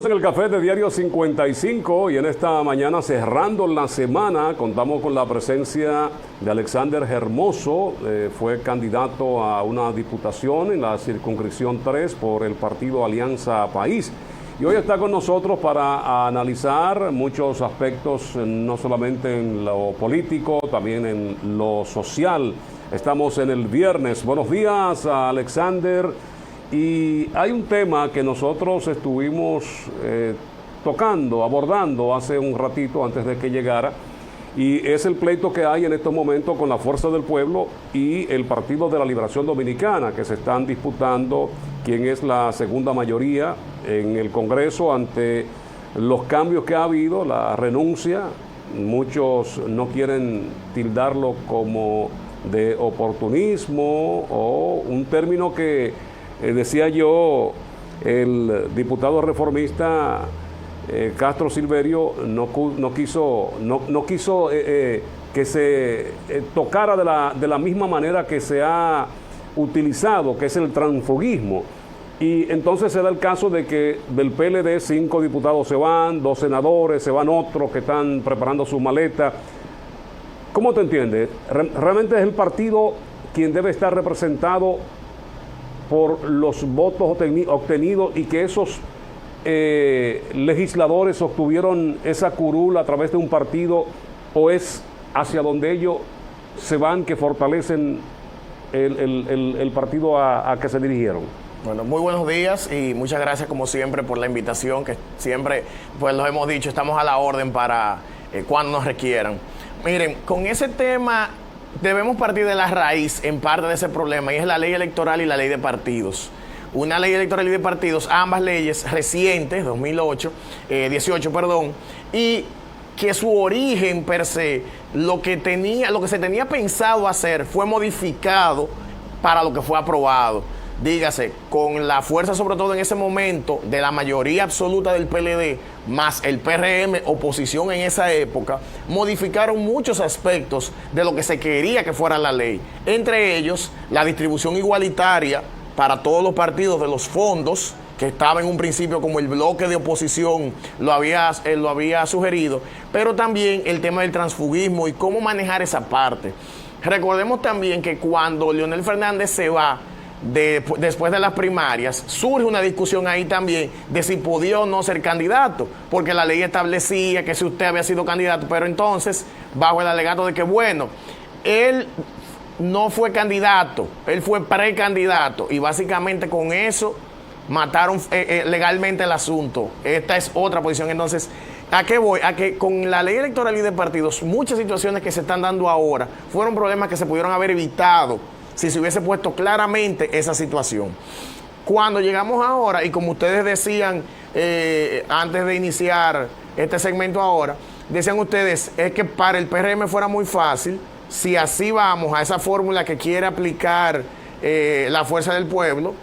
En el café de Diario 55 y en esta mañana cerrando la semana contamos con la presencia de Alexander Hermoso, fue candidato a una diputación en la circunscripción 3 por el partido Alianza País y hoy está con nosotros para analizar muchos aspectos, no solamente en lo político, también en lo social. Estamos en el viernes. Buenos días, Alexander. Y hay un tema que nosotros estuvimos abordando hace un ratito antes de que llegara, y es el pleito que hay en estos momentos con la Fuerza del Pueblo y el Partido de la Liberación Dominicana, que se están disputando quién es la segunda mayoría en el Congreso ante los cambios que ha habido, la renuncia. Muchos no quieren tildarlo como de oportunismo o un término que decía yo, el diputado reformista Castro Silverio no quiso que se tocara de la misma manera que se ha utilizado, que es el transfugismo. Y entonces se da el caso de que del PLD 5 diputados se van, 2 senadores, se van otros que están preparando su maleta. ¿Cómo te entiendes? ¿Realmente es el partido quien debe estar representado por los votos obtenidos y que esos legisladores obtuvieron esa curula a través de un partido, o es hacia donde ellos se van que fortalecen el partido a que se dirigieron? Bueno, muy buenos días y muchas gracias como siempre por la invitación, que siempre, pues lo hemos dicho, estamos a la orden para cuando nos requieran. Miren, con ese tema debemos partir de la raíz en parte de ese problema, y es la ley electoral y la ley de partidos. Una ley electoral y de partidos, ambas leyes recientes, 18, y que su origen per se, lo que se tenía pensado hacer fue modificado para lo que fue aprobado. Dígase, con la fuerza sobre todo en ese momento de la mayoría absoluta del PLD, más el PRM, oposición en esa época, modificaron muchos aspectos de lo que se quería que fuera la ley. Entre ellos, la distribución igualitaria para todos los partidos de los fondos, que estaba en un principio como el bloque de oposición lo había sugerido, pero también el tema del transfugismo y cómo manejar esa parte. Recordemos también que cuando Leonel Fernández se va, después de las primarias, surge una discusión ahí también de si podía o no ser candidato, porque la ley establecía que si usted había sido candidato, pero entonces, bajo el alegato de que, bueno, él no fue candidato, él fue precandidato, y básicamente con eso mataron legalmente el asunto. Esta es otra posición. Entonces, ¿a qué voy? A que con la ley electoral y de partidos, muchas situaciones que se están dando ahora fueron problemas que se pudieron haber evitado si se hubiese puesto claramente esa situación. Cuando llegamos ahora, y como ustedes decían antes de iniciar este segmento ahora, decían ustedes, es que para el PRM fuera muy fácil, si así vamos a esa fórmula que quiere aplicar la Fuerza del Pueblo,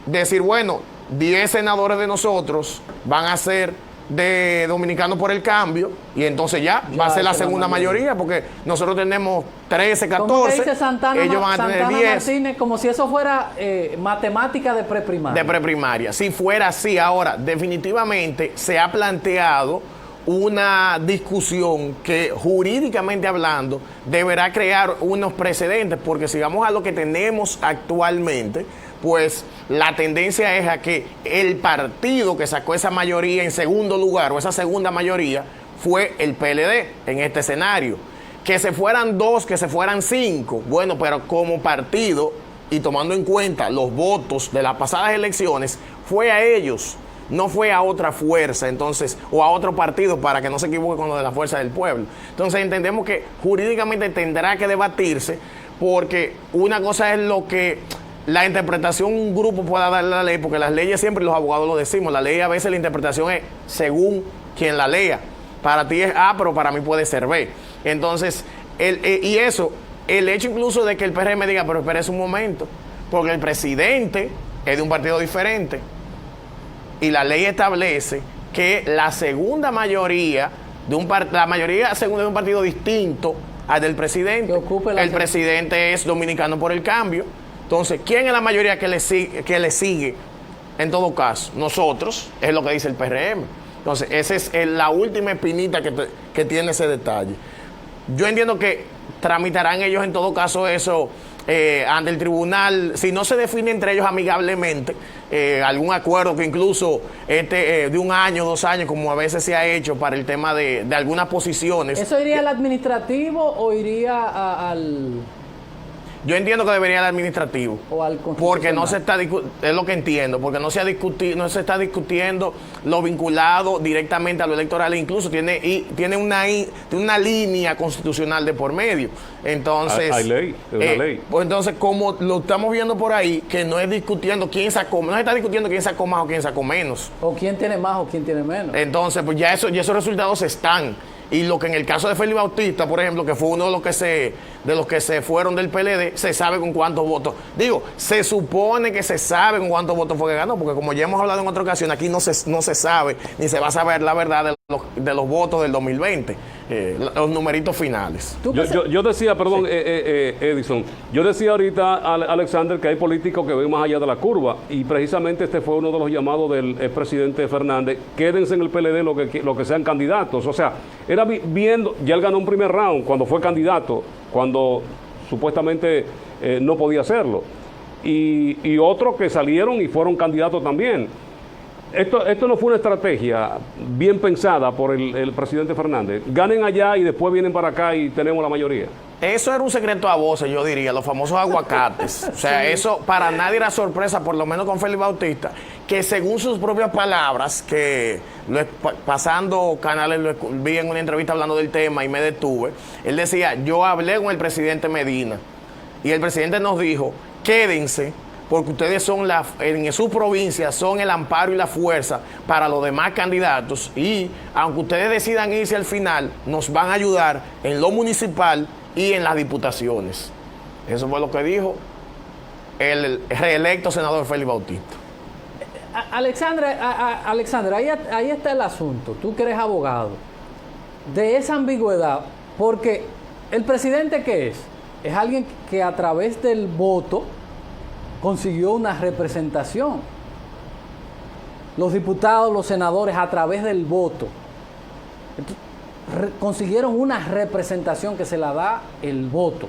decir, bueno, 10 senadores de nosotros van a ser de Dominicanos por el Cambio, y entonces ya va a ser la segunda mayoría, porque nosotros tenemos 13, 14, dice Santana, ellos van a tener 10. Martínez, como si eso fuera matemática de preprimaria. De preprimaria. Si fuera así, ahora definitivamente se ha planteado una discusión que jurídicamente hablando deberá crear unos precedentes, porque si vamos a lo que tenemos actualmente, pues la tendencia es a que el partido que sacó esa mayoría en segundo lugar, o esa segunda mayoría, fue el PLD en este escenario. Que se fueran 2, que se fueran 5, bueno, pero como partido, y tomando en cuenta los votos de las pasadas elecciones, fue a ellos, no fue a otra fuerza, entonces, o a otro partido, para que no se equivoque con lo de la Fuerza del Pueblo. Entonces entendemos que jurídicamente tendrá que debatirse, porque una cosa es lo que la interpretación un grupo pueda darle a la ley, porque las leyes siempre, los abogados lo decimos, la ley a veces la interpretación es según quien la lea. Para ti es A, pero para mí puede ser B. Entonces, el hecho incluso de que el PRM diga, pero espérese un momento, porque el presidente es de un partido diferente, y la ley establece que la segunda mayoría la mayoría segunda de un partido distinto al del presidente, el presidente es Dominicano por el Cambio. Entonces, ¿quién es la mayoría que le sigue en todo caso. Nosotros, es lo que dice el PRM. Entonces, esa es la última espinita que tiene ese detalle. Yo entiendo que tramitarán ellos en todo caso eso ante el tribunal, si no se define entre ellos amigablemente, algún acuerdo que incluso de 1 año, 2 años, como a veces se ha hecho para el tema de algunas posiciones. ¿Eso iría al administrativo o iría al...? Yo entiendo que debería el administrativo, o al porque no se está es lo que entiendo, porque no se está discutiendo lo vinculado directamente a lo electoral, e incluso tiene una línea constitucional de por medio. Entonces, hay ley, es una ley. Pues entonces, como lo estamos viendo por ahí, que no es discutiendo quién sacó, no se está discutiendo quién sacó más o quién sacó menos. O quién tiene más o quién tiene menos. Entonces, pues ya esos resultados están. Y lo que en el caso de Félix Bautista, por ejemplo, que fue uno de los que se fueron del PLD, se sabe con cuántos votos. Digo, se supone que se sabe con cuántos votos fue que ganó, porque como ya hemos hablado en otra ocasión, aquí no se sabe, ni se va a saber la verdad de los votos del 2020, los numeritos finales. Yo decía, perdón, Edison, yo decía ahorita, Alexander, que hay políticos que ven más allá de la curva, y precisamente este fue uno de los llamados del expresidente Fernández: quédense en el PLD lo que sean candidatos. O sea, era viendo, ya él ganó un primer round cuando fue candidato, cuando supuestamente no podía hacerlo, y otros que salieron y fueron candidatos también. Esto no fue una estrategia bien pensada por el presidente Fernández. Ganen allá y después vienen para acá y tenemos la mayoría. Eso era un secreto a voces, yo diría, los famosos aguacates. O sea, eso para nadie era sorpresa, por lo menos con Félix Bautista, que según sus propias palabras, que pasando canales lo vi en una entrevista hablando del tema y me detuve, él decía: yo hablé con el presidente Medina y el presidente nos dijo, quédense, porque ustedes son en su provincia son el amparo y la fuerza para los demás candidatos, y aunque ustedes decidan irse al final, nos van a ayudar en lo municipal y en las diputaciones. Eso fue lo que dijo el reelecto senador Félix Bautista. Alexandra, ahí está el asunto. Tú que eres abogado, de esa ambigüedad, porque el presidente, ¿qué es? Es alguien que a través del voto consiguió una representación. Los diputados, los senadores, a través del voto, consiguieron una representación que se la da el voto.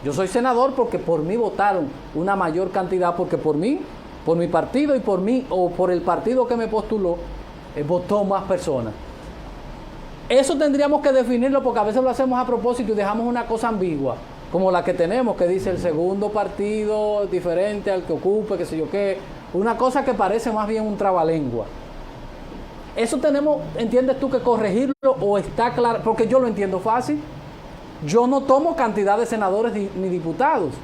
Yo soy senador porque por mí votaron una mayor cantidad, porque por mí, por mi partido y por mí, o por el partido que me postuló, votó más personas. Eso tendríamos que definirlo, porque a veces lo hacemos a propósito y dejamos una cosa ambigua, como la que tenemos, que dice el segundo partido diferente al que ocupe, qué sé yo qué, una cosa que parece más bien un trabalengua. Eso tenemos, ¿entiendes tú, que corregirlo o está claro? Porque yo lo entiendo fácil. Yo no tomo cantidad de senadores ni diputados.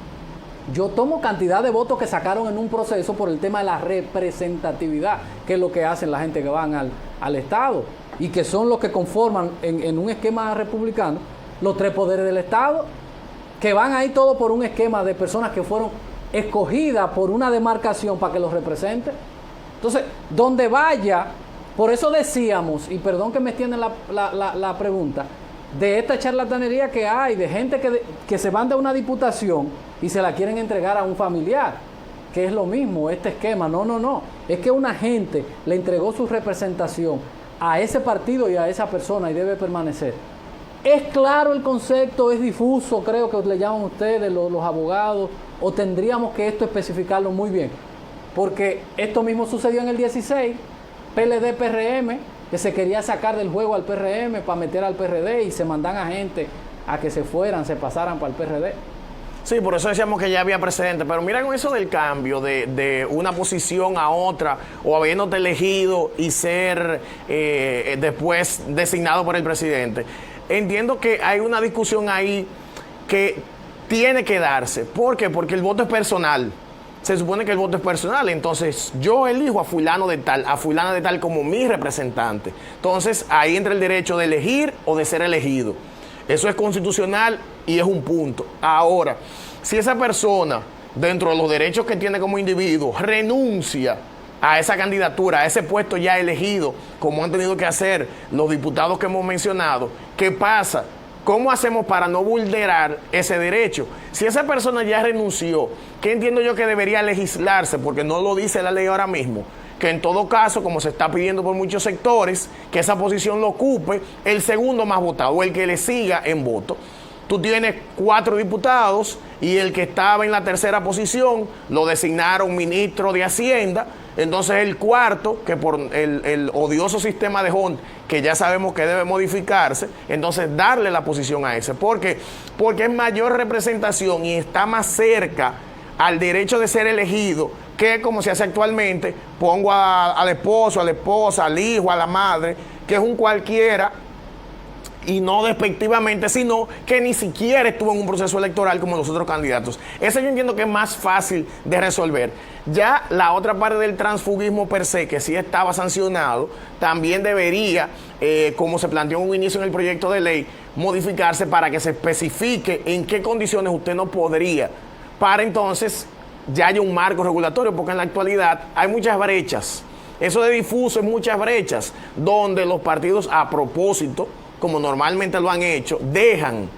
Yo tomo cantidad de votos que sacaron en un proceso por el tema de la representatividad, que es lo que hacen la gente que van al Estado y que son los que conforman en un esquema republicano los 3 poderes del Estado, que van ahí todos por un esquema de personas que fueron escogidas por una demarcación para que los represente. Entonces, donde vaya, por eso decíamos, y perdón que me extienda la pregunta, de esta charlatanería que hay, de gente que se van de una diputación y se la quieren entregar a un familiar, que es lo mismo, este esquema. No, es que una gente le entregó su representación a ese partido y a esa persona y debe permanecer. ¿Es claro el concepto? ¿Es difuso? Creo que le llaman ustedes los abogados, o tendríamos que esto especificarlo muy bien, porque esto mismo sucedió en el 16, PLD, PRM, que se quería sacar del juego al PRM para meter al PRD y se mandan a gente a que se fueran, se pasaran para el PRD. Sí, por eso decíamos que ya había precedente, pero mira con eso del cambio de una posición a otra, o habiéndote elegido y ser después designado por el presidente. Entiendo que hay una discusión ahí que tiene que darse. ¿Por qué? Porque el voto es personal. Se supone que el voto es personal, entonces yo elijo a fulano de tal, a fulana de tal como mi representante. Entonces ahí entra el derecho de elegir o de ser elegido. Eso es constitucional y es un punto. Ahora, si esa persona, dentro de los derechos que tiene como individuo, renuncia a esa candidatura, a ese puesto ya elegido, como han tenido que hacer los diputados que hemos mencionado, ¿qué pasa? ¿Cómo hacemos para no vulnerar ese derecho? Si esa persona ya renunció, ¿qué entiendo yo que debería legislarse? Porque no lo dice la ley ahora mismo. que en todo caso, como se está pidiendo por muchos sectores, que esa posición lo ocupe el segundo más votado, o el que le siga en voto. Tú tienes 4 diputados y el que estaba en la tercera posición lo designaron ministro de Hacienda. Entonces el cuarto, que por el odioso sistema de Hunt, que ya sabemos que debe modificarse, entonces darle la posición a ese. ¿Por qué? Porque es mayor representación y está más cerca al derecho de ser elegido que como se hace actualmente, pongo al esposo, a la esposa, al hijo, a la madre, que es un cualquiera, y no despectivamente, sino que ni siquiera estuvo en un proceso electoral como los otros candidatos. Eso yo entiendo que es más fácil de resolver. Ya la otra parte del transfugismo per se, que sí estaba sancionado, también debería, como se planteó en un inicio en el proyecto de ley, modificarse para que se especifique en qué condiciones usted no podría, para entonces ya haya un marco regulatorio, porque en la actualidad hay muchas brechas. Eso de difuso es muchas brechas, donde los partidos a propósito, como normalmente lo han hecho, dejan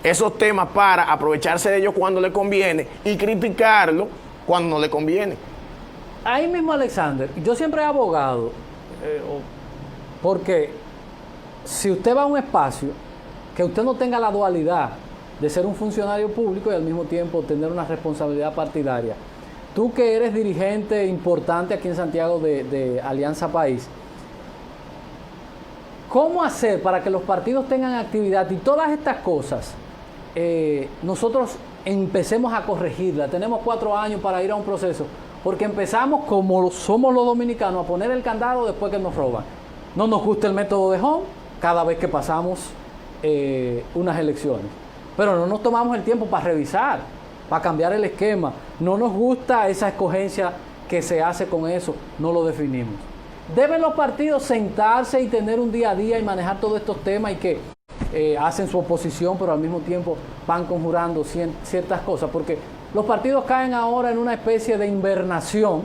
esos temas para aprovecharse de ellos cuando le conviene y criticarlo cuando no le conviene. Ahí mismo, Alexander, yo siempre he abogado, porque si usted va a un espacio, que usted no tenga la dualidad de ser un funcionario público y al mismo tiempo tener una responsabilidad partidaria. Tú que eres dirigente importante aquí en Santiago de Alianza País, ¿cómo hacer para que los partidos tengan actividad y todas estas cosas nosotros empecemos a corregirlas? Tenemos 4 años para ir a un proceso, porque empezamos como somos los dominicanos a poner el candado después que nos roban. No nos gusta el método de Home cada vez que pasamos unas elecciones, pero no nos tomamos el tiempo para revisar, para cambiar el esquema. No nos gusta esa escogencia que se hace con eso, no lo definimos. ¿Deben los partidos sentarse y tener un día a día y manejar todos estos temas y que hacen su oposición, pero al mismo tiempo van conjurando ciertas cosas? Porque los partidos caen ahora en una especie de invernación,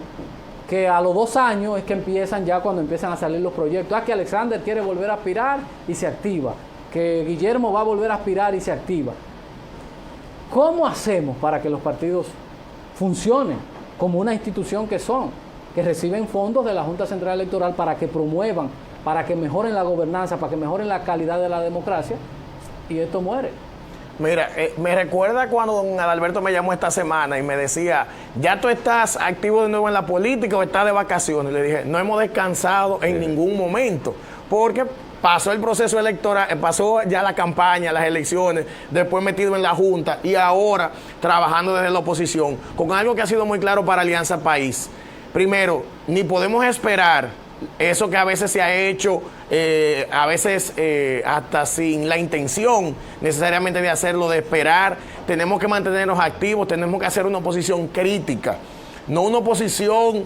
que a los 2 años es que empiezan ya, cuando empiezan a salir los proyectos. Que Alexander quiere volver a aspirar y se activa, que Guillermo va a volver a aspirar y se activa. ¿Cómo hacemos para que los partidos funcionen como una institución que son, que reciben fondos de la Junta Central Electoral para que promuevan, para que mejoren la gobernanza, para que mejoren la calidad de la democracia, y esto muere? Mira, me recuerda cuando don Adalberto me llamó esta semana y me decía, ¿ya tú estás activo de nuevo en la política o estás de vacaciones? Le dije, no hemos descansado en ningún momento, porque pasó el proceso electoral, pasó ya la campaña, las elecciones, después metido en la Junta y ahora trabajando desde la oposición, con algo que ha sido muy claro para Alianza País. Primero, ni podemos esperar eso que a veces se ha hecho, a veces hasta sin la intención necesariamente de hacerlo, de esperar. Tenemos que mantenernos activos, tenemos que hacer una oposición crítica, no una oposición.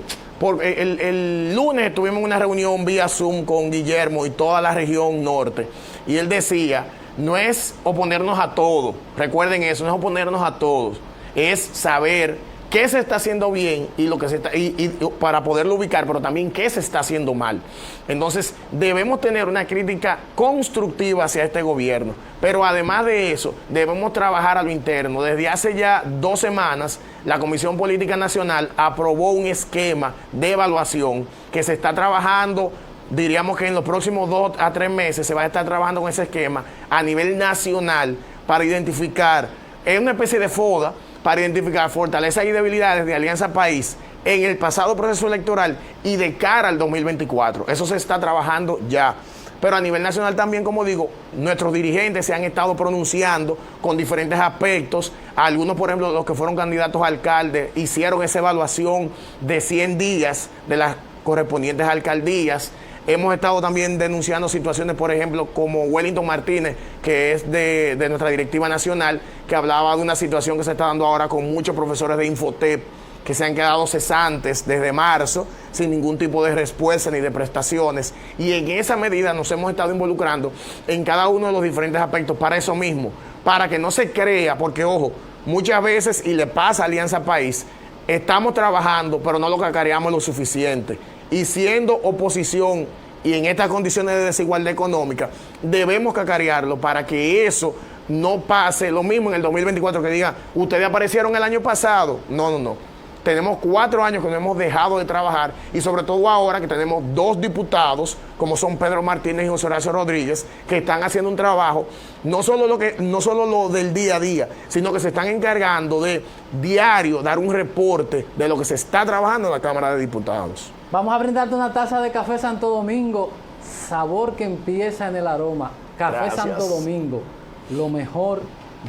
El lunes tuvimos una reunión vía Zoom con Guillermo y toda la región norte, y él decía, no es oponernos a todo, recuerden eso, no es oponernos a todos, es saber qué se está haciendo bien y lo que se está, y para poderlo ubicar, pero también qué se está haciendo mal. Entonces debemos tener una crítica constructiva hacia este gobierno, pero además de eso debemos trabajar a lo interno. Desde hace ya 2 semanas la Comisión Política Nacional aprobó un esquema de evaluación que se está trabajando. Diríamos que en los próximos 2 a 3 meses se va a estar trabajando con ese esquema a nivel nacional para identificar, es una especie de FODA, para identificar fortalezas y debilidades de Alianza País en el pasado proceso electoral y de cara al 2024. Eso se está trabajando ya. Pero a nivel nacional también, como digo, nuestros dirigentes se han estado pronunciando con diferentes aspectos. Algunos, por ejemplo, los que fueron candidatos a alcalde, hicieron esa evaluación de 100 días de las correspondientes alcaldías. Hemos estado también denunciando situaciones, por ejemplo, como Wellington Martínez, que es de nuestra directiva nacional, que hablaba de una situación que se está dando ahora con muchos profesores de Infotep que se han quedado cesantes desde marzo, sin ningún tipo de respuesta ni de prestaciones. Y en esa medida nos hemos estado involucrando en cada uno de los diferentes aspectos para eso mismo, para que no se crea, porque ojo, muchas veces, y le pasa a Alianza País, estamos trabajando, pero no lo cacareamos lo suficiente. Y siendo oposición y en estas condiciones de desigualdad económica, debemos cacarearlo para que eso no pase lo mismo en el 2024, que digan, ustedes aparecieron el año pasado. No. tenemos 4 años que no hemos dejado de trabajar y sobre todo ahora que tenemos 2 diputados, como son Pedro Martínez y José Horacio Rodríguez, que están haciendo un trabajo, no solo lo del día a día, sino que se están encargando de diario dar un reporte de lo que se está trabajando en la Cámara de Diputados. Vamos a brindarte una taza de café Santo Domingo, sabor que empieza en el aroma. Café Gracias. Santo Domingo, lo mejor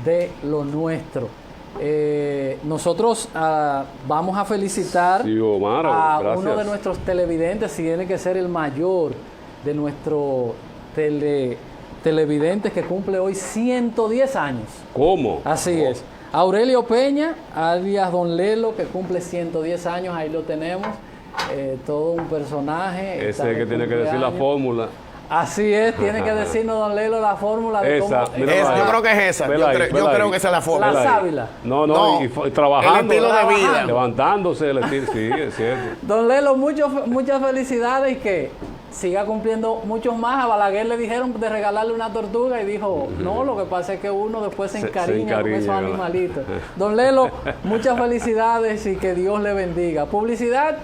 de lo nuestro. Nosotros vamos a felicitar Sí, Omar, a gracias. uno de nuestros televidentes, si tiene que ser el mayor de nuestros televidentes, que cumple hoy 110 años. ¿Cómo? Así es. Aurelio Peña, alias Don Lelo, que cumple 110 años, ahí lo tenemos. Todo un personaje. Ese es que tiene que decir la cumpleaños. fórmula. Así es, tiene que decirnos Don Lelo la fórmula de Esa, cómo... mira ahí. Yo creo que es esa. Vela ahí, Yo vela creo ahí. que esa es la fórmula. La sábila. No, y trabajando. El estilo de vida. Levantándose, sí, es cierto. Don Lelo, muchas felicidades y que siga cumpliendo muchos más. A Balaguer le dijeron de regalarle una tortuga y dijo, no, lo que pasa es que uno después se encariña con esos ¿verdad? animalitos. Don Lelo, muchas felicidades y que Dios le bendiga. Publicidad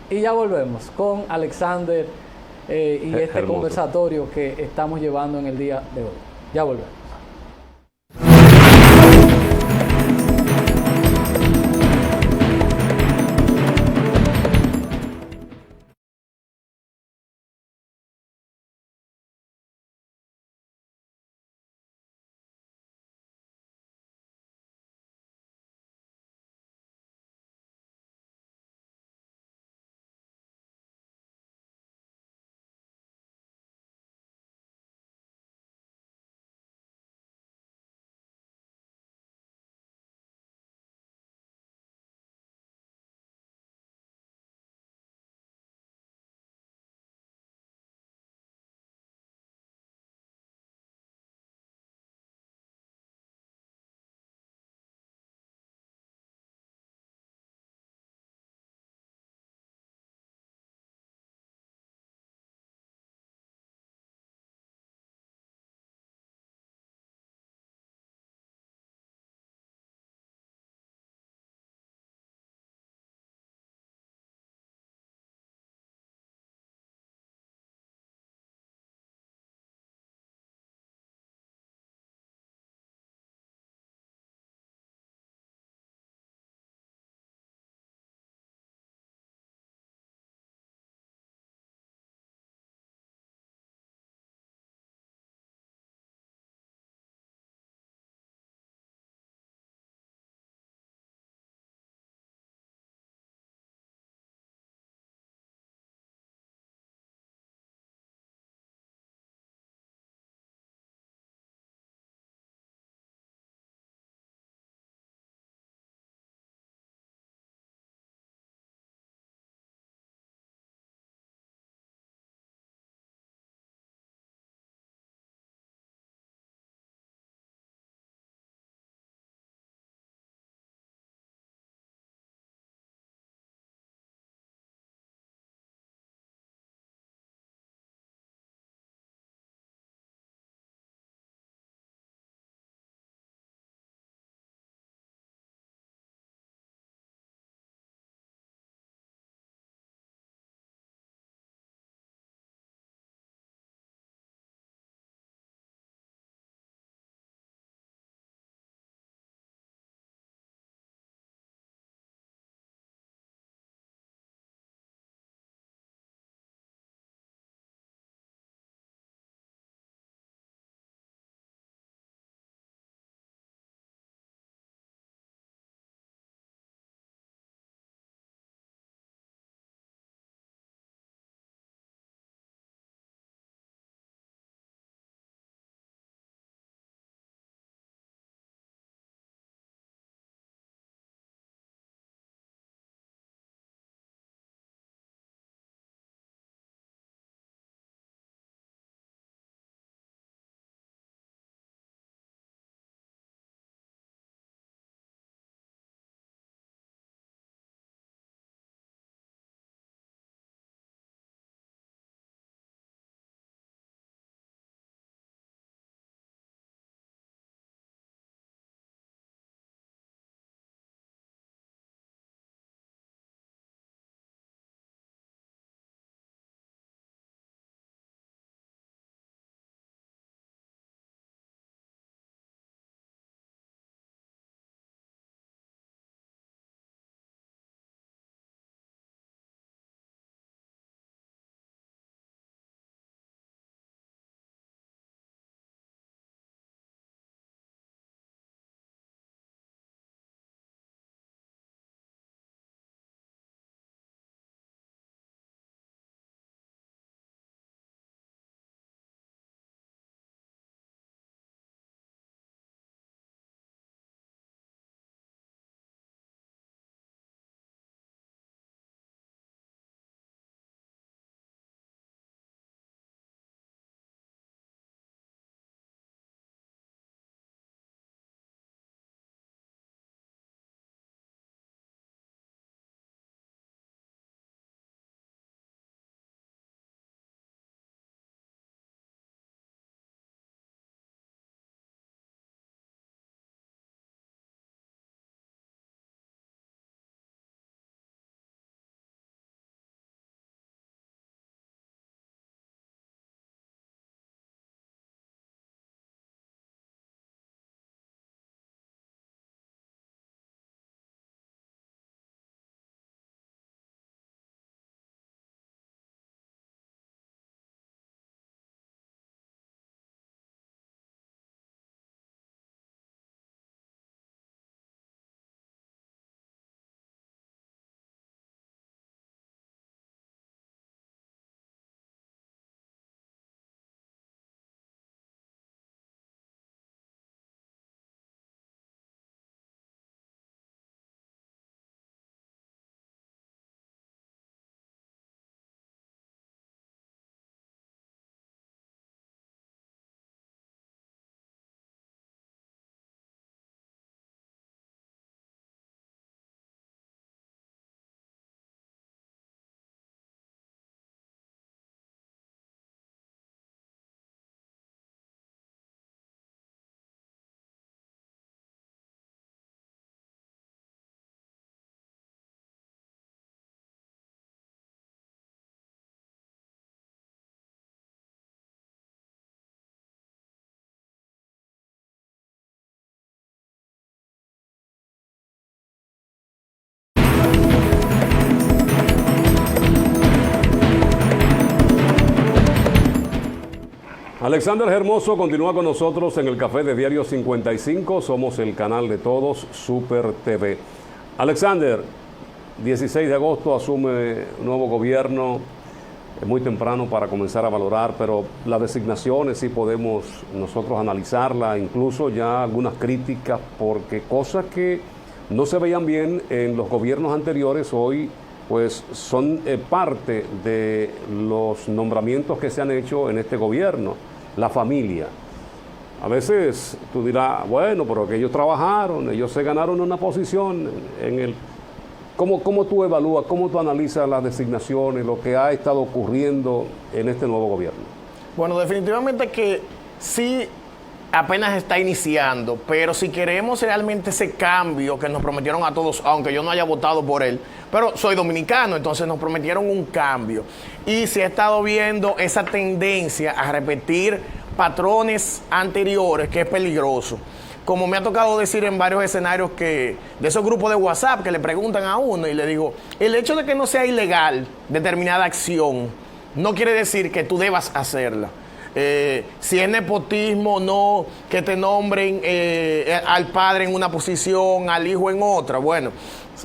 y ya volvemos con Alexander y este Hermoso. conversatorio que estamos llevando en el día de hoy. Ya volvemos. Alexander Hermoso continúa con nosotros en el Café de Diario 55. Somos el canal de todos, Super TV. Alexander, 16 de agosto asume un nuevo gobierno. Es muy temprano para comenzar a valorar, pero las designaciones sí podemos nosotros analizarlas, incluso ya algunas críticas, porque cosas que no se veían bien en los gobiernos anteriores hoy pues son parte de los nombramientos que se han hecho en este gobierno. La familia. A veces tú dirás, bueno, pero que ellos trabajaron, ellos se ganaron una posición en el... ¿Cómo tú evalúas, cómo tú analizas las designaciones, lo que ha estado ocurriendo en este nuevo gobierno? Bueno, definitivamente que sí apenas está iniciando, pero si queremos realmente ese cambio que nos prometieron a todos, aunque yo no haya votado por él, pero soy dominicano, entonces nos prometieron un cambio. Y se ha estado viendo esa tendencia a repetir patrones anteriores, que es peligroso. Como me ha tocado decir en varios escenarios que de esos grupos de WhatsApp que le preguntan a uno y le digo, el hecho de que no sea ilegal determinada acción no quiere decir que tú debas hacerla. Si es nepotismo, no que te nombren al padre en una posición, al hijo en otra. Bueno,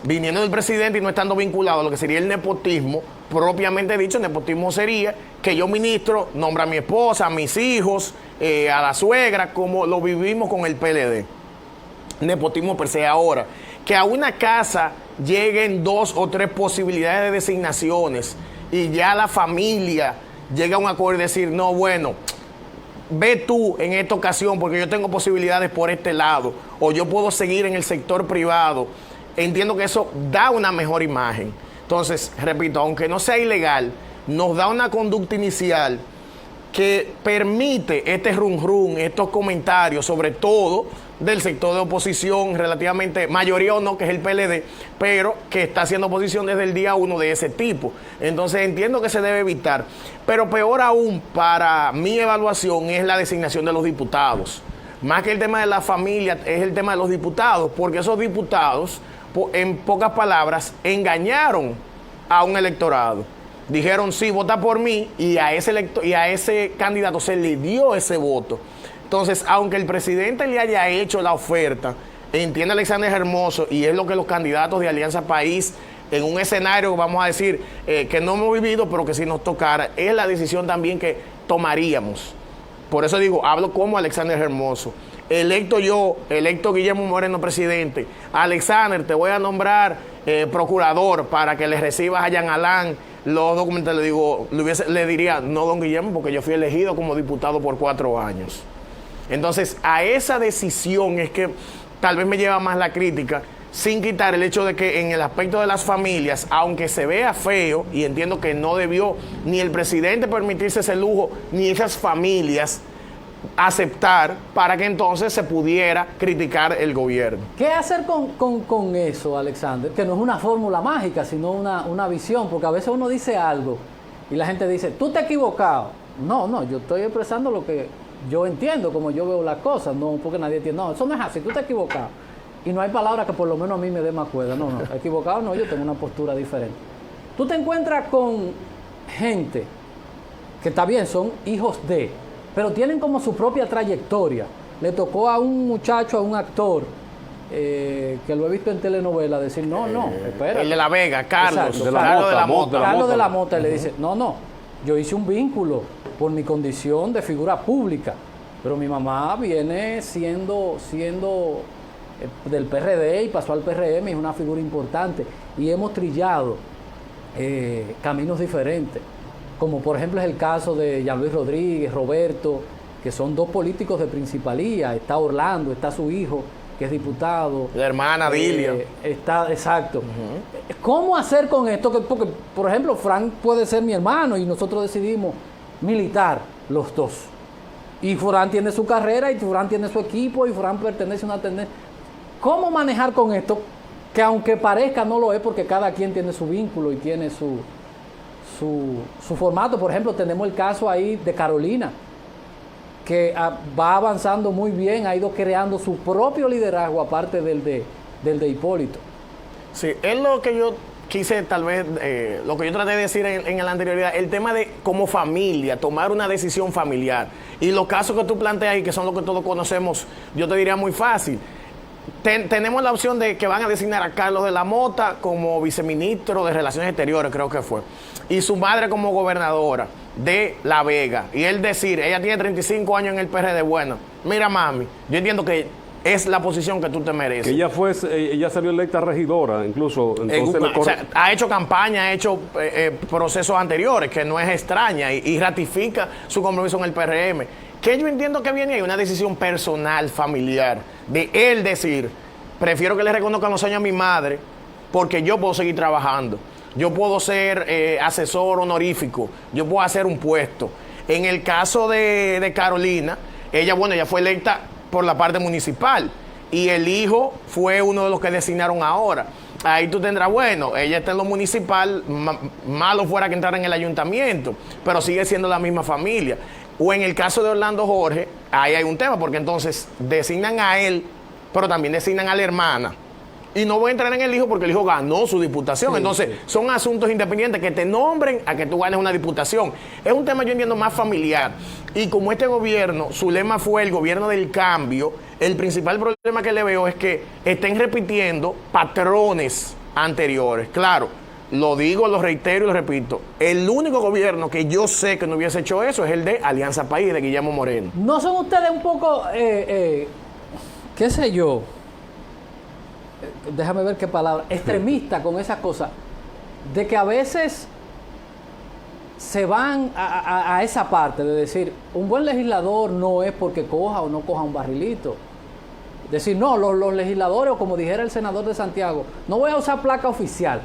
viniendo del presidente y no estando vinculado a lo que sería el nepotismo, propiamente dicho, nepotismo sería que yo ministro, nombra a mi esposa, a mis hijos, a la suegra, como lo vivimos con el PLD. Nepotismo per se. Ahora, que a una casa lleguen 2 o 3 posibilidades de designaciones y ya la familia llega a un acuerdo y decir, no, bueno, ve tú en esta ocasión porque yo tengo posibilidades por este lado, o yo puedo seguir en el sector privado. Entiendo que eso da una mejor imagen. Entonces, repito, aunque no sea ilegal, nos da una conducta inicial que permite este run, estos comentarios, sobre todo del sector de oposición, relativamente, mayoría o no, que es el PLD, pero que está haciendo oposición desde el día 1 de ese tipo. Entonces entiendo que se debe evitar. Pero peor aún, para mi evaluación, es la designación de los diputados. Más que el tema de la familia, es el tema de los diputados, porque esos diputados, en pocas palabras, engañaron a un electorado. Dijeron, sí, vota por mí, y a ese candidato se le dio ese voto. Entonces, aunque el presidente le haya hecho la oferta, entiende Alexander Hermoso, y es lo que los candidatos de Alianza País, en un escenario, vamos a decir, que no hemos vivido, pero que si nos tocara, es la decisión también que tomaríamos. Por eso digo, hablo como Alexander Hermoso. Electo yo, electo Guillermo Moreno presidente, Alexander, te voy a nombrar procurador para que le recibas a Jean Alain los documentos. Le digo, le diría, no, don Guillermo, porque yo fui elegido como diputado por 4 años. Entonces, a esa decisión es que tal vez me lleva más la crítica, sin quitar el hecho de que en el aspecto de las familias, aunque se vea feo, y entiendo que no debió ni el presidente permitirse ese lujo, ni esas familias aceptar, para que entonces se pudiera criticar el gobierno. ¿Qué hacer con eso, Alexander? Que no es una fórmula mágica, sino una visión, porque a veces uno dice algo y la gente dice, tú te has equivocado. No, yo estoy expresando lo que yo entiendo, como yo veo las cosas, no porque nadie entiende, no, eso no es así, tú te has equivocado. Y no hay palabra que por lo menos a mí me dé más cuerda. No, equivocado no, yo tengo una postura diferente. Tú te encuentras con gente que está bien, son hijos de, pero tienen como su propia trayectoria. Le tocó a un muchacho, a un actor, que lo he visto en telenovela, decir, no, espera. El de La Vega, Carlos. Exacto, Carlos de la Mota. Carlos de la Mota le dice, no, yo hice un vínculo por mi condición de figura pública, pero mi mamá viene siendo del PRD y pasó al PRM, es una figura importante, y hemos trillado caminos diferentes, como por ejemplo es el caso de Jean Luis Rodríguez, Roberto, que son 2 políticos de principalía. Está Orlando, está su hijo, que es diputado. La hermana Dilia. Está, exacto. ¿Cómo hacer con esto? Porque, por ejemplo, Frank puede ser mi hermano y nosotros decidimos militar los 2. Y Furán tiene su carrera, y Furán tiene su equipo, y Furán pertenece a una tendencia. ¿Cómo manejar con esto? Que aunque parezca, no lo es, porque cada quien tiene su vínculo y tiene su formato. Por ejemplo, tenemos el caso ahí de Carolina, que va avanzando muy bien, ha ido creando su propio liderazgo, aparte del de Hipólito. Sí, es lo que yo quise tal vez, lo que yo traté de decir en la anterioridad, el tema de como familia, tomar una decisión familiar. Y los casos que tú planteas ahí, que son los que todos conocemos, yo te diría muy fácil. Tenemos la opción de que van a designar a Carlos de la Mota como viceministro de Relaciones Exteriores, creo que fue, y su madre como gobernadora de La Vega. Y él decir, ella tiene 35 años en el PRD, bueno, mira mami, yo entiendo que es la posición que tú te mereces. Que ella salió electa regidora, incluso. Entonces o sea, ha hecho campaña, ha hecho procesos anteriores, que no es extraña, y ratifica su compromiso en el PRM. Que yo entiendo que viene ahí una decisión personal, familiar, de él decir, prefiero que le reconozcan los años a mi madre, porque yo puedo seguir trabajando. Yo puedo ser asesor honorífico, yo puedo hacer un puesto. En el caso de Carolina, ella fue electa por la parte municipal y el hijo fue uno de los que designaron ahora. Ahí tú tendrás, bueno, ella está en lo municipal, malo fuera que entrara en el ayuntamiento, pero sigue siendo la misma familia. O en el caso de Orlando Jorge, ahí hay un tema, porque entonces designan a él, pero también designan a la hermana. Y no voy a entrar en el hijo porque el hijo ganó su diputación. Sí, entonces, son asuntos independientes que te nombren a que tú ganes una diputación. Es un tema, yo entiendo, más familiar. Y como este gobierno, su lema fue el gobierno del cambio, el principal problema que le veo es que estén repitiendo patrones anteriores. Claro, lo digo, lo reitero y lo repito. El único gobierno que yo sé que no hubiese hecho eso es el de Alianza País, de Guillermo Moreno. ¿No son ustedes un poco, qué sé yo, déjame ver qué palabra, extremista con esas cosas, de que a veces se van a esa parte de decir, un buen legislador no es porque coja o no coja un barrilito? Decir, no, los legisladores, o como dijera el senador de Santiago, no voy a usar placa oficial.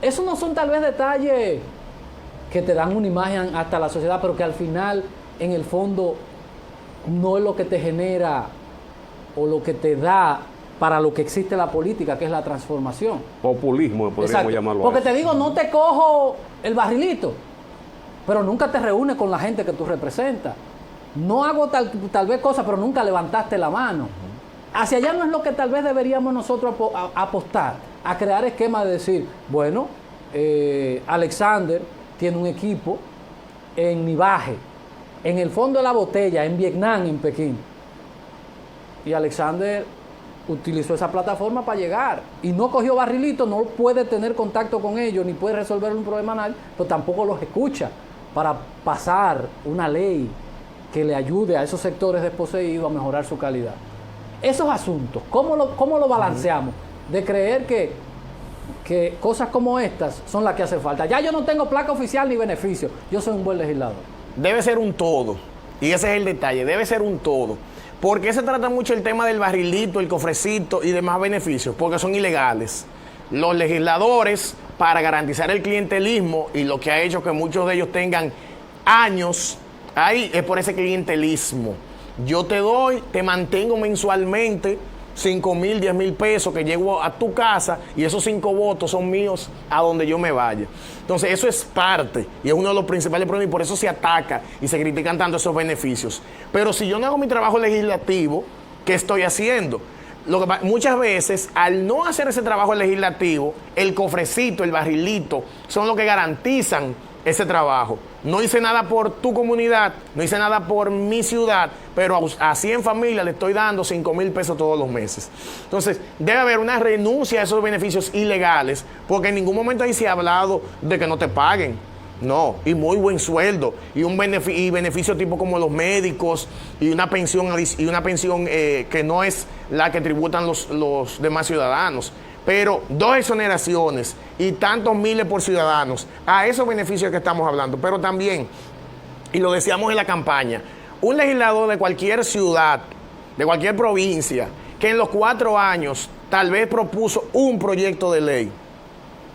Esos no son tal vez detalles que te dan una imagen hasta la sociedad, pero que al final, en el fondo, no es lo que te genera o lo que te da para lo que existe la política, que es la transformación. Populismo, podríamos llamarlo. Porque te digo, no te cojo el barrilito, pero nunca te reúnes con la gente que tú representas. No hago tal vez cosas, pero nunca levantaste la mano. Hacia allá no es lo que tal vez deberíamos nosotros apostar, a crear esquemas de decir, bueno, Alexander tiene un equipo en Nivaje, en el fondo de la botella, en Vietnam, en Pekín. Y Alexander utilizó esa plataforma para llegar y no cogió barrilito, no puede tener contacto con ellos, ni puede resolver un problema a nadie, pero tampoco los escucha para pasar una ley que le ayude a esos sectores desposeídos a mejorar su calidad. Esos asuntos, ¿cómo lo balanceamos? De creer que cosas como estas son las que hacen falta. Ya yo no tengo placa oficial ni beneficio, yo soy un buen legislador. Debe ser un todo, y ese es el detalle, debe ser un todo. ¿Por qué se trata mucho el tema del barrilito, el cofrecito y demás beneficios? Porque son ilegales. Los legisladores, para garantizar el clientelismo, y lo que ha hecho que muchos de ellos tengan años ahí, es por ese clientelismo. Yo te doy, te mantengo mensualmente 5,000, 10,000 pesos que llego a tu casa y esos 5 votos son míos a donde yo me vaya. Entonces eso es parte y es uno de los principales problemas y por eso se ataca y se critican tanto esos beneficios. Pero si yo no hago mi trabajo legislativo, ¿qué estoy haciendo? Muchas veces, al no hacer ese trabajo legislativo, el cofrecito, el barrilito, son los que garantizan ese trabajo. No hice nada por tu comunidad, no hice nada por mi ciudad, pero a 100 familias le estoy dando 5,000 pesos todos los meses. Entonces, debe haber una renuncia a esos beneficios ilegales, porque en ningún momento ahí se ha hablado de que no te paguen. No, y muy buen sueldo, y beneficio tipo como los médicos, y una pensión que no es la que tributan los demás ciudadanos. Pero 2 exoneraciones y tantos miles por ciudadanos a esos beneficios que estamos hablando. Pero también, y lo decíamos en la campaña, un legislador de cualquier ciudad, de cualquier provincia, que en los 4 años tal vez propuso un proyecto de ley.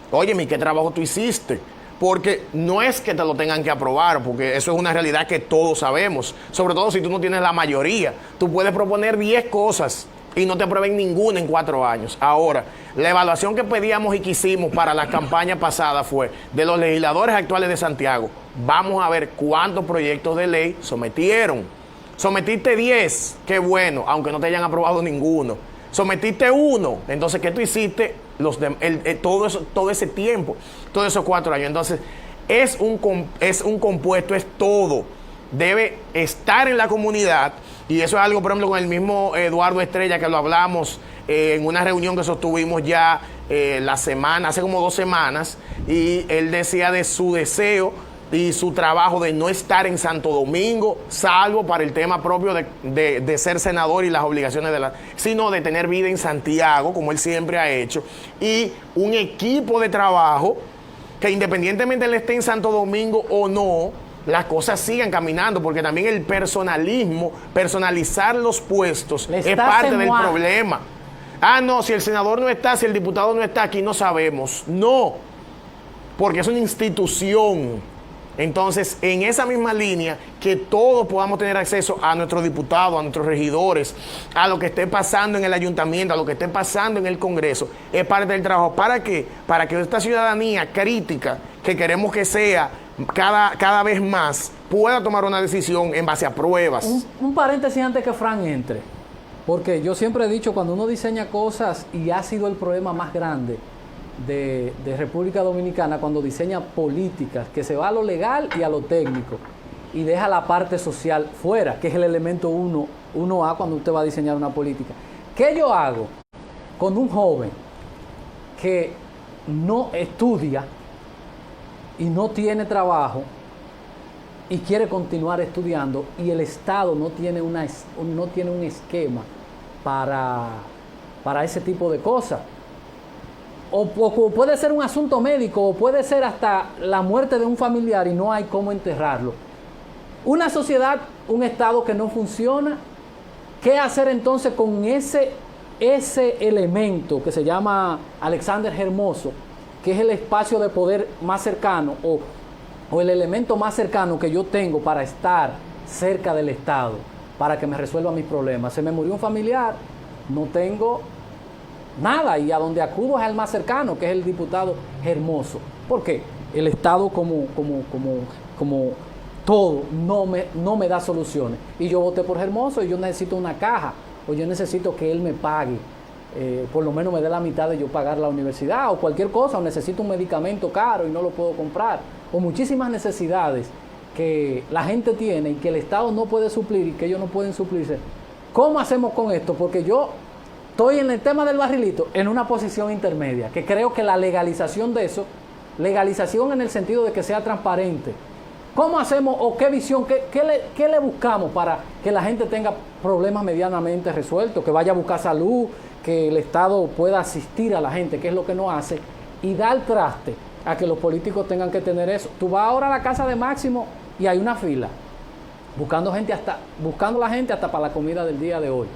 Óyeme, ¿qué trabajo tú hiciste? Porque no es que te lo tengan que aprobar, porque eso es una realidad que todos sabemos. Sobre todo si tú no tienes la mayoría. Tú puedes proponer 10 cosas y no te aprueben ninguna en 4 años. Ahora, la evaluación que pedíamos y que hicimos para la campaña pasada fue de los legisladores actuales de Santiago. Vamos a ver cuántos proyectos de ley sometieron. Sometiste 10, qué bueno, aunque no te hayan aprobado ninguno. Sometiste 1, entonces, ¿qué tú hiciste todo ese tiempo, todos esos 4 años. Entonces, es un compuesto, es todo. Debe estar en la comunidad, y eso es algo, por ejemplo, con el mismo Eduardo Estrella, que lo hablamos en una reunión que sostuvimos ya hace como 2 semanas, y él decía de su deseo y su trabajo de no estar en Santo Domingo, salvo para el tema propio de ser senador y las obligaciones sino de tener vida en Santiago, como él siempre ha hecho, y un equipo de trabajo que independientemente él esté en Santo Domingo o no, las cosas sigan caminando, porque también el personalismo, personalizar los puestos, es parte del problema. No, si el senador no está, si el diputado no está aquí, no sabemos. No, porque es una institución. Entonces, en esa misma línea, que todos podamos tener acceso a nuestros diputados, a nuestros regidores, a lo que esté pasando en el ayuntamiento, a lo que esté pasando en el Congreso, es parte del trabajo. ¿Para qué? Para que esta ciudadanía crítica, que queremos que sea cada vez más, pueda tomar una decisión en base a pruebas. Un paréntesis antes que Fran entre, porque yo siempre he dicho, cuando uno diseña cosas, y ha sido el problema más grande de República Dominicana, cuando diseña políticas, que se va a lo legal y a lo técnico, y deja la parte social fuera, que es el elemento 1A cuando usted va a diseñar una política. ¿Qué yo hago con un joven que no estudia y no tiene trabajo y quiere continuar estudiando, y el Estado no tiene un esquema para ese tipo de cosas? O puede ser un asunto médico, o puede ser hasta la muerte de un familiar y no hay cómo enterrarlo. Una sociedad, un Estado que no funciona, ¿qué hacer entonces con ese elemento que se llama Alexander Hermoso, que es el espacio de poder más cercano, o el elemento más cercano que yo tengo para estar cerca del Estado, para que me resuelva mis problemas? Se me murió un familiar, no tengo nada, y a donde acudo es al más cercano, que es el diputado Hermoso. ¿Por qué? El Estado como todo no me da soluciones, y yo voté por Hermoso y yo necesito una caja, o yo necesito que él me pague, por lo menos me dé la mitad de yo pagar la universidad o cualquier cosa, o necesito un medicamento caro y no lo puedo comprar, o muchísimas necesidades que la gente tiene y que el Estado no puede suplir y que ellos no pueden suplirse. ¿Cómo hacemos con esto? Porque yo estoy en el tema del barrilito en una posición intermedia, que creo que la legalización de eso, legalización en el sentido de que sea transparente. ¿Cómo hacemos, o qué visión, qué le buscamos para que la gente tenga problemas medianamente resueltos, que vaya a buscar salud, que el Estado pueda asistir a la gente, que es lo que no hace, y dar traste a que los políticos tengan que tener eso? Tú vas ahora a la casa de Máximo y hay una fila, buscando la gente hasta para la comida del día de hoy.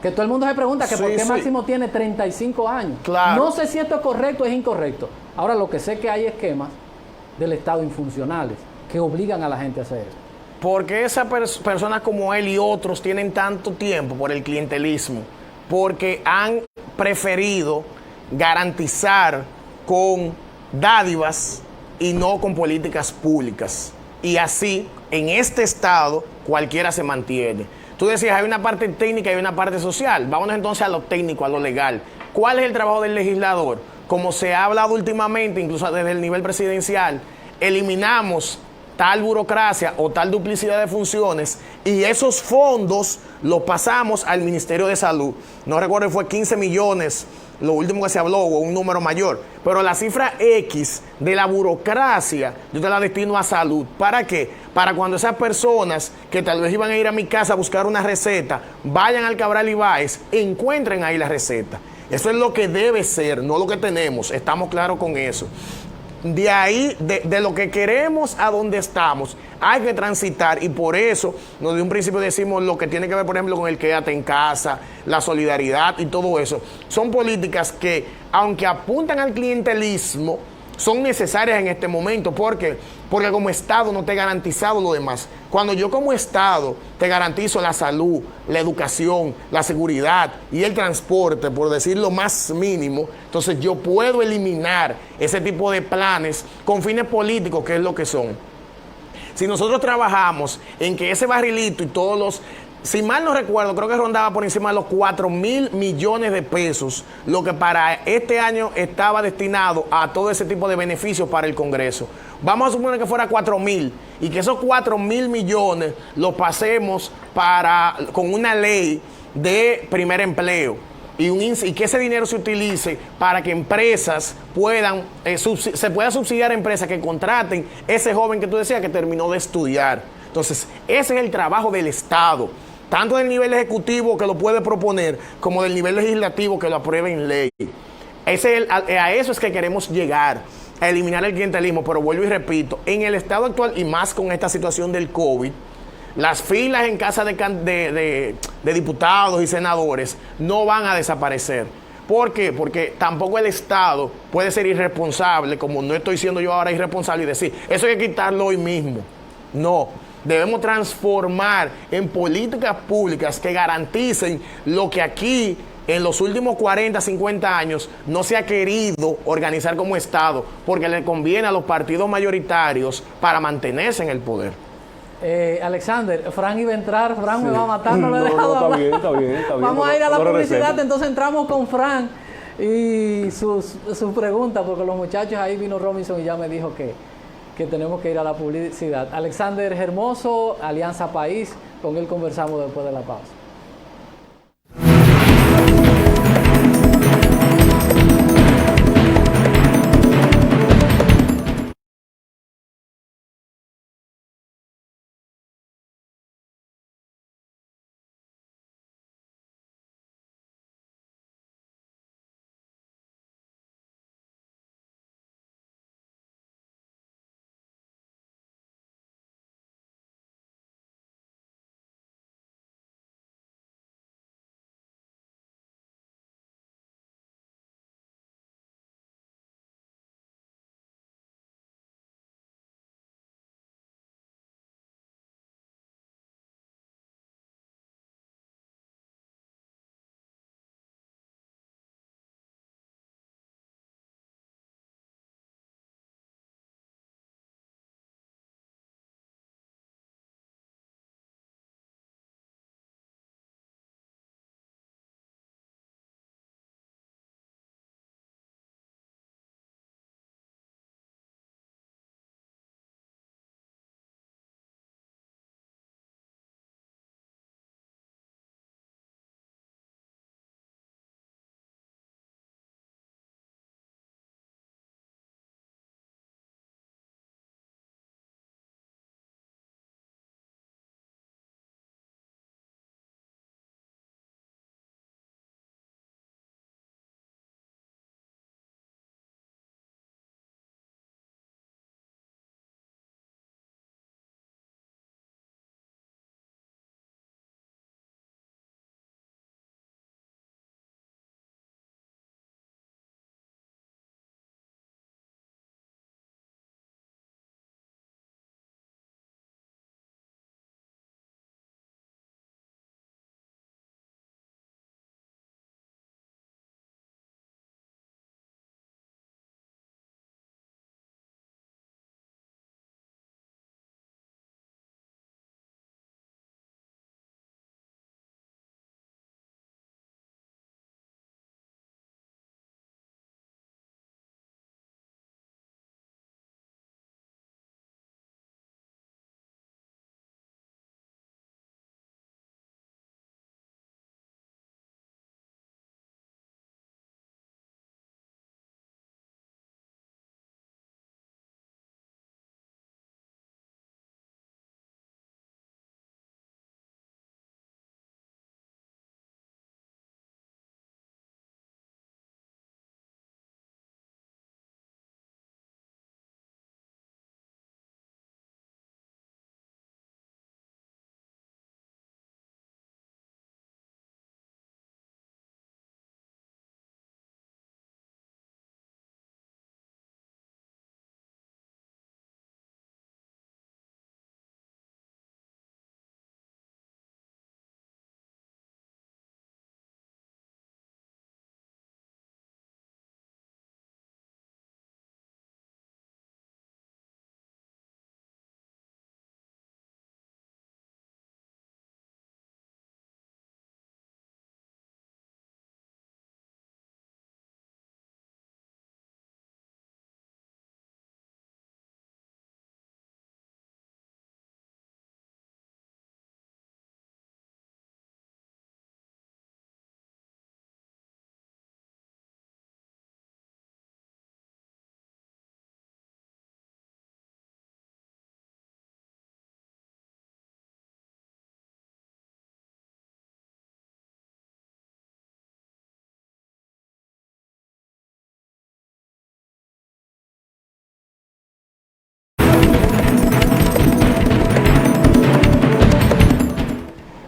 Que todo el mundo se pregunta que por qué Máximo tiene 35 años. Claro. No sé si esto es correcto o es incorrecto. Ahora, lo que sé es que hay esquemas del Estado infuncionales que obligan a la gente a hacer eso. Porque esas personas como él y otros tienen tanto tiempo por el clientelismo, porque han preferido garantizar con dádivas y no con políticas públicas. Y así, en este estado, cualquiera se mantiene. Tú decías, hay una parte técnica y una parte social. Vámonos entonces a lo técnico, a lo legal. ¿Cuál es el trabajo del legislador? Como se ha hablado últimamente, incluso desde el nivel presidencial, eliminamos tal burocracia o tal duplicidad de funciones, y esos fondos los pasamos al Ministerio de Salud. No recuerdo si fue 15 millones, lo último que se habló, o un número mayor, pero la cifra X de la burocracia yo te la destino a salud. ¿Para qué? Para cuando esas personas que tal vez iban a ir a mi casa a buscar una receta, vayan al Cabral Ibáez, encuentren ahí la receta. Eso es lo que debe ser, no lo que tenemos, estamos claros con eso. De ahí, de lo que queremos a donde estamos, hay que transitar, y por eso, desde un principio decimos lo que tiene que ver, por ejemplo, con el quédate en casa, la solidaridad y todo eso. Son políticas que, aunque apuntan al clientelismo, son necesarias en este momento. ¿Por qué? Porque como Estado no te he garantizado lo demás. Cuando yo como Estado te garantizo la salud, la educación, la seguridad y el transporte, por decir lo más mínimo, entonces yo puedo eliminar ese tipo de planes con fines políticos, que es lo que son. Si nosotros trabajamos en que ese barrilito y todos los si mal no recuerdo, creo que rondaba por encima de los 4.000 millones de pesos, lo que para este año estaba destinado a todo ese tipo de beneficios para el Congreso. Vamos a suponer que fuera 4.000 y que esos 4.000 millones los pasemos con una ley de primer empleo. Y que ese dinero se utilice para que empresas se pueda subsidiar a empresas que contraten ese joven que tú decías que terminó de estudiar. Entonces, ese es el trabajo del Estado, tanto del nivel ejecutivo que lo puede proponer, como del nivel legislativo que lo apruebe en ley. A eso es que queremos llegar, a eliminar el clientelismo. Pero vuelvo y repito, en el estado actual y más con esta situación del COVID, las filas en casa de diputados y senadores no van a desaparecer. ¿Por qué? Porque tampoco el Estado puede ser irresponsable, como no estoy siendo yo ahora irresponsable, y decir, eso hay que quitarlo hoy mismo. No, debemos transformar en políticas públicas que garanticen lo que aquí en los últimos 40, 50 años no se ha querido organizar como Estado, porque le conviene a los partidos mayoritarios para mantenerse en el poder. Alexander, Fran iba a entrar, Fran me va a matar, no lo he dejado hablar. Está bien. Vamos a ir a la publicidad, entonces entramos con Fran y su pregunta, porque los muchachos, ahí vino Robinson y ya me dijo que tenemos que ir a la publicidad. Alexander Hermoso, Alianza País, con él conversamos después de la pausa.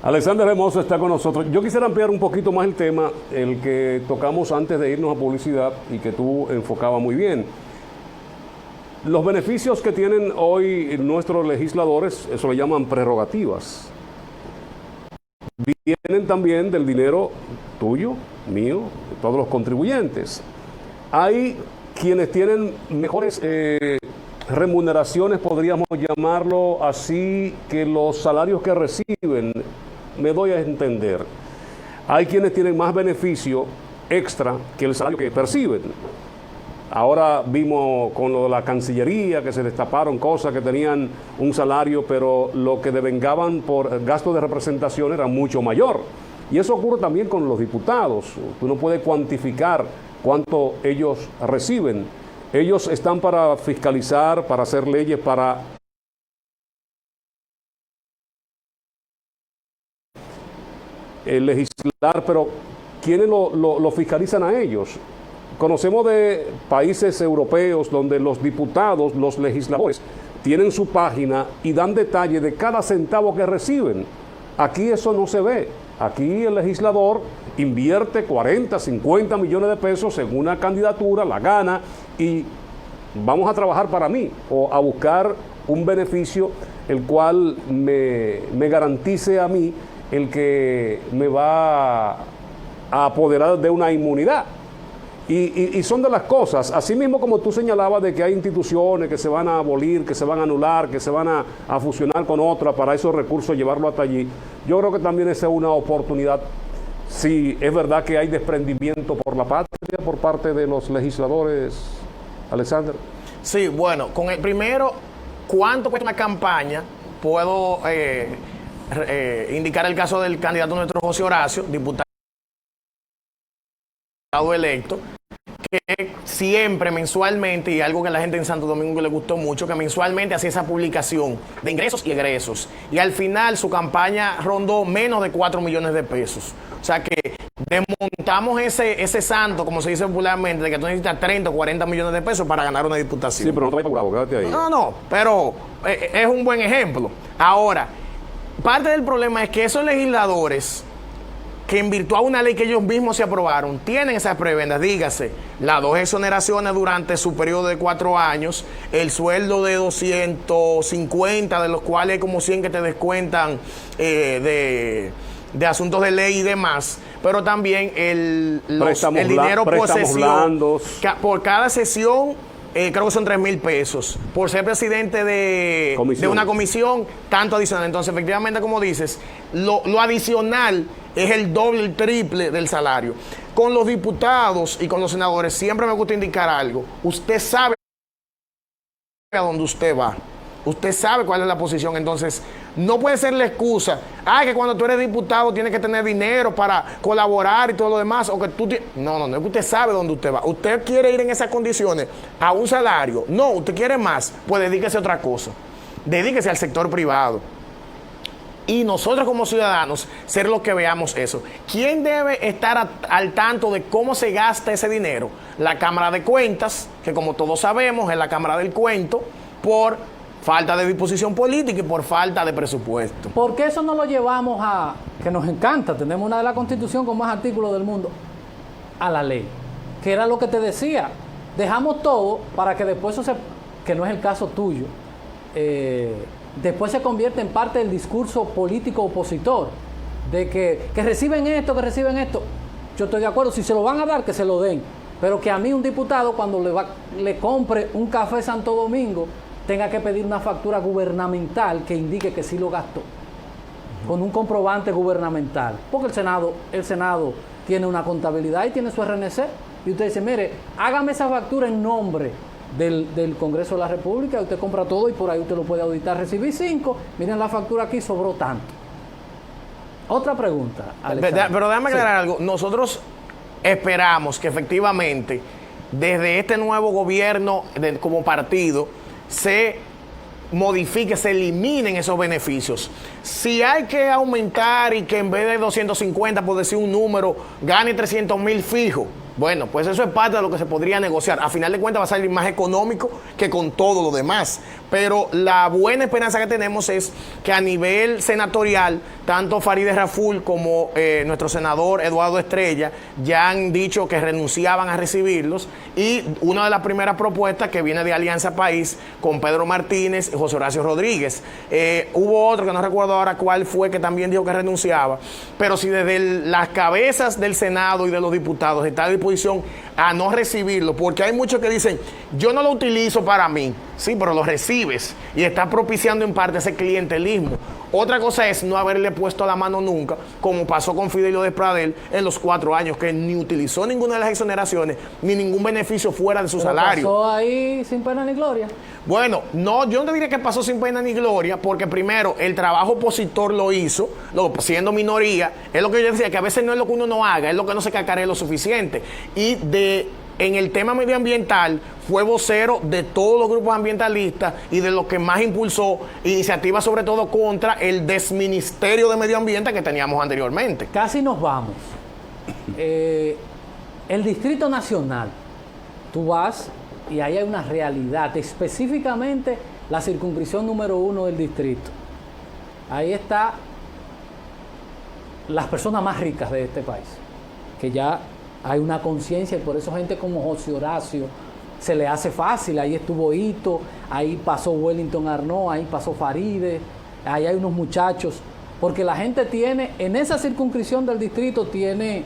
Alexander Hermoso está con nosotros. Yo quisiera ampliar un poquito más el tema, el que tocamos antes de irnos a publicidad y que tú enfocabas muy bien. Los beneficios que tienen hoy nuestros legisladores, eso le llaman prerrogativas. Vienen también del dinero tuyo, mío, de todos los contribuyentes. Hay quienes tienen mejores remuneraciones, podríamos llamarlo así, que los salarios que reciben, me doy a entender. Hay quienes tienen más beneficio extra que el salario que perciben. Ahora vimos con lo de la Cancillería que se destaparon cosas que tenían un salario, pero lo que devengaban por gasto de representación era mucho mayor. Y eso ocurre también con los diputados. Tú no puedes cuantificar cuánto ellos reciben. Ellos están para fiscalizar, para hacer leyes, para legislar, pero ¿quiénes lo fiscalizan a ellos? Conocemos de países europeos donde los diputados, los legisladores, tienen su página y dan detalle de cada centavo que reciben. Aquí eso no se ve. Aquí el legislador invierte 40, 50 millones de pesos en una candidatura, la gana y vamos a trabajar para mí o a buscar un beneficio el cual me garantice a mí el que me va a apoderar de una inmunidad. Y son de las cosas, así mismo como tú señalabas de que hay instituciones que se van a abolir, que se van a anular, que se van a fusionar con otras para esos recursos llevarlo hasta allí. Yo creo que también esa es una oportunidad. Sí, es verdad que hay desprendimiento por la patria por parte de los legisladores, Alexander. Sí, bueno, con el primero, ¿cuánto cuesta una campaña? Puedo indicar el caso del candidato nuestro José Horacio, diputado electo, que siempre mensualmente, y algo que a la gente en Santo Domingo le gustó mucho, que mensualmente hacía esa publicación de ingresos y egresos. Y al final su campaña rondó menos de 4 millones de pesos. O sea que desmontamos ese santo, como se dice popularmente, de que tú necesitas 30 o 40 millones de pesos para ganar una diputación. Sí, pero no te vayas bravo, quédate ahí. No, pero es un buen ejemplo. Ahora, parte del problema es que esos legisladores que en virtud a una ley que ellos mismos se aprobaron, tienen esas prebendas, dígase, las 2 exoneraciones durante su periodo de 4 años, el sueldo de 250, de los cuales hay como 100 que te descuentan de asuntos de ley y demás, pero también el dinero posesión por cada sesión. Creo que son 3,000 pesos por ser presidente de una comisión, tanto adicional. Entonces, efectivamente, como dices, lo adicional es el doble, el triple del salario. Con los diputados y con los senadores siempre me gusta indicar algo. Usted sabe a dónde usted va. Usted sabe cuál es la posición, entonces no puede ser la excusa, que cuando tú eres diputado tienes que tener dinero para colaborar y todo lo demás, o que tú no, es que usted sabe dónde usted va. Usted quiere ir en esas condiciones a un salario, no, usted quiere más, pues dedíquese a otra cosa, dedíquese al sector privado. Y nosotros como ciudadanos ser los que veamos eso. ¿Quién debe estar al tanto de cómo se gasta ese dinero? La Cámara de Cuentas, que como todos sabemos es la Cámara del Cuento, por falta de disposición política y por falta de presupuesto. ¿Por qué eso no lo llevamos a, que nos encanta, tenemos una de las constituciones con más artículos del mundo, a la ley? Que era lo que te decía, dejamos todo para que después eso que no es el caso tuyo, después se convierte en parte del discurso político opositor, de que reciben esto, yo estoy de acuerdo, si se lo van a dar, que se lo den, pero que a mí un diputado cuando le compre un café Santo Domingo, tenga que pedir una factura gubernamental que indique que sí lo gastó, con un comprobante gubernamental, porque el Senado tiene una contabilidad y tiene su RNC, y usted dice, mire, hágame esa factura en nombre del Congreso de la República, usted compra todo y por ahí usted lo puede auditar, recibí 5, miren la factura aquí, sobró tanto. Otra pregunta, Alexander. Pero déjame aclarar algo, nosotros esperamos que efectivamente, desde este nuevo gobierno como partido, se modifique, se eliminen esos beneficios. Si hay que aumentar y que en vez de 250, por decir un número, gane 300,000 fijo, Bueno, pues eso es parte de lo que se podría negociar. A final de cuentas va a salir más económico que con todo lo demás. Pero la buena esperanza que tenemos es que a nivel senatorial, tanto Farideh Raful como nuestro senador Eduardo Estrella ya han dicho que renunciaban a recibirlos. Y una de las primeras propuestas que viene de Alianza País con Pedro Martínez y José Horacio Rodríguez. Hubo otro que no recuerdo ahora cuál fue, que también dijo que renunciaba. Pero si desde las cabezas del Senado y de los diputados está a disposición a no recibirlo, porque hay muchos que dicen, yo no lo utilizo para mí, sí, pero lo recibes y está propiciando en parte ese clientelismo. Otra cosa es no haberle puesto la mano nunca, como pasó con Fidelio Despradel en los 4 años, que ni utilizó ninguna de las exoneraciones, ni ningún beneficio fuera de su salario. Pasó ahí sin pena ni gloria. Bueno, no, yo no te diría que pasó sin pena ni gloria, porque primero, el trabajo opositor lo hizo, siendo minoría. Es lo que yo decía, que a veces no es lo que uno no haga, es lo que no se cacaree lo suficiente. Y en el tema medioambiental, fue vocero de todos los grupos ambientalistas y de los que más impulsó iniciativas, sobre todo contra el desministerio de medio ambiente que teníamos anteriormente. Casi nos vamos. El Distrito Nacional, tú vas y ahí hay una realidad, específicamente la circunscripción número 1 del distrito. Ahí está las personas más ricas de este país, que ya hay una conciencia, y por eso gente como José Horacio se le hace fácil. Ahí estuvo Hito, ahí pasó Wellington Arnaud, ahí pasó Farideh, ahí hay unos muchachos, porque la gente tiene, en esa circunscripción del distrito, tiene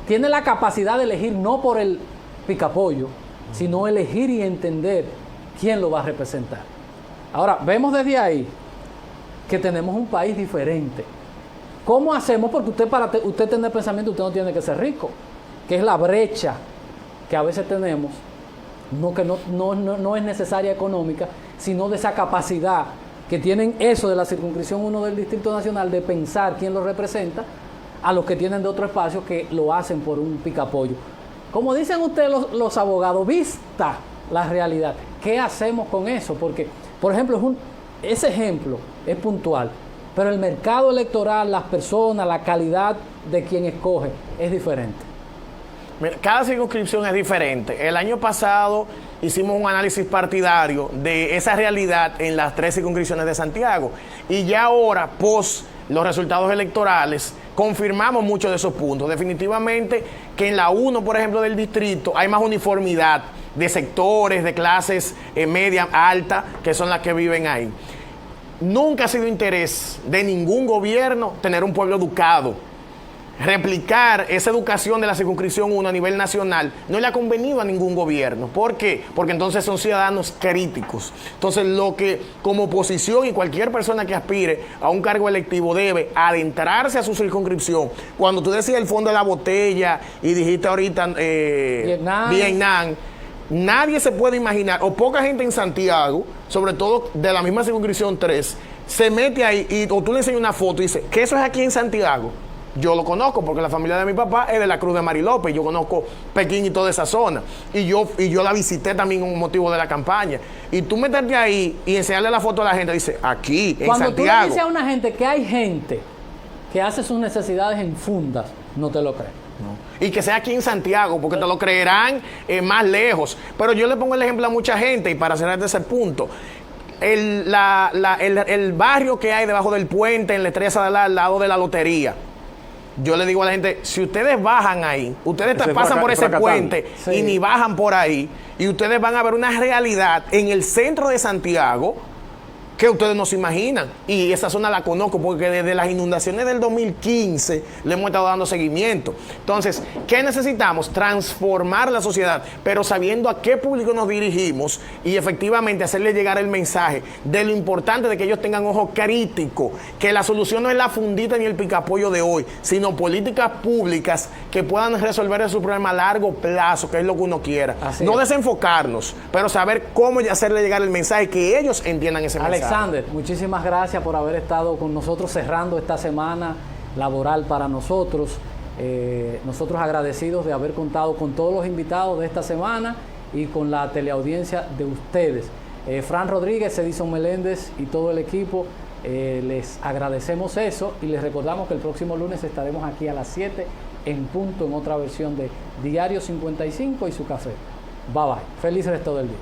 la capacidad de elegir no por el picapollo, sino elegir y entender quién lo va a representar. Ahora, vemos desde ahí que tenemos un país diferente. ¿Cómo hacemos? Porque para usted tener pensamiento, usted no tiene que ser rico, que es la brecha que a veces tenemos, que no es necesaria económica, sino de esa capacidad que tienen eso de la circunscripción 1 del Distrito Nacional de pensar quién lo representa, a los que tienen de otro espacio que lo hacen por un picapollo. Como dicen ustedes los abogados, vista la realidad, ¿qué hacemos con eso? Porque, por ejemplo, ese ejemplo es puntual, pero el mercado electoral, las personas, la calidad de quien escoge es diferente. Mira, cada circunscripción es diferente. El año pasado hicimos un análisis partidario de esa realidad en las 3 circunscripciones de Santiago. Y ya ahora, post los resultados electorales, confirmamos muchos de esos puntos. Definitivamente que en la 1, por ejemplo, del distrito, hay más uniformidad de sectores, de clases media, alta, que son las que viven ahí. Nunca ha sido interés de ningún gobierno tener un pueblo educado. Replicar esa educación de la circunscripción 1 a nivel nacional no le ha convenido a ningún gobierno. ¿Por qué? Porque entonces son ciudadanos críticos. Entonces, lo que como oposición y cualquier persona que aspire a un cargo electivo debe adentrarse a su circunscripción. Cuando tú decías el fondo de la botella y dijiste ahorita Vietnam, nadie se puede imaginar, o poca gente en Santiago, sobre todo de la misma circunscripción 3, se mete ahí o tú le enseñas una foto y dice que eso es aquí en Santiago. Yo lo conozco porque la familia de mi papá es de la Cruz de Mari López. Yo conozco Pekín y toda esa zona. Y yo la visité también con motivo de la campaña. Y tú meterte ahí y enseñarle la foto a la gente, dice, aquí, en Cuando Santiago. Cuando tú le dices a una gente que hay gente que hace sus necesidades en fundas, no te lo crees. No. Y que sea aquí en Santiago, porque te lo creerán más lejos. Pero yo le pongo el ejemplo a mucha gente, y para cerrar de ese punto, el barrio que hay debajo del puente, en la Estrella Sadalá, al lado de la lotería, yo le digo a la gente, si ustedes bajan ahí, ustedes pasan por ese puente y ni bajan por ahí, y ustedes van a ver una realidad en el centro de Santiago que ustedes no se imaginan. Y esa zona la conozco porque desde las inundaciones del 2015 le hemos estado dando seguimiento. Entonces, ¿qué necesitamos? Transformar la sociedad, pero sabiendo a qué público nos dirigimos y efectivamente hacerle llegar el mensaje de lo importante de que ellos tengan ojo crítico, que la solución no es la fundita ni el picapollo de hoy, sino políticas públicas que puedan resolver su problema a largo plazo, que es lo que uno quiera. No desenfocarnos, pero saber cómo hacerle llegar el mensaje, que ellos entiendan ese mensaje. Alexander, muchísimas gracias por haber estado con nosotros cerrando esta semana laboral para nosotros. Nosotros agradecidos de haber contado con todos los invitados de esta semana y con la teleaudiencia de ustedes. Fran Rodríguez, Edison Meléndez y todo el equipo, les agradecemos eso y les recordamos que el próximo lunes estaremos aquí a las 7 en punto en otra versión de Diario 55 y su café. Bye bye. Feliz resto del día.